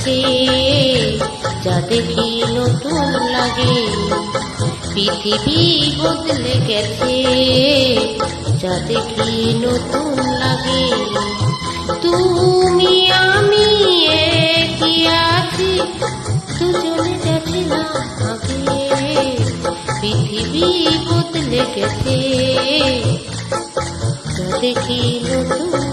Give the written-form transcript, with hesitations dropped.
গেছে, যা দেখি নতুন লাগে। পৃথিবী বদলে গেছে, যা দেখি নতুন লাগে। তুমি আমি একই আছি, দুজনে গেছিলাম আগে। পৃথিবী বদলে গেছে, যা দেখি নতুন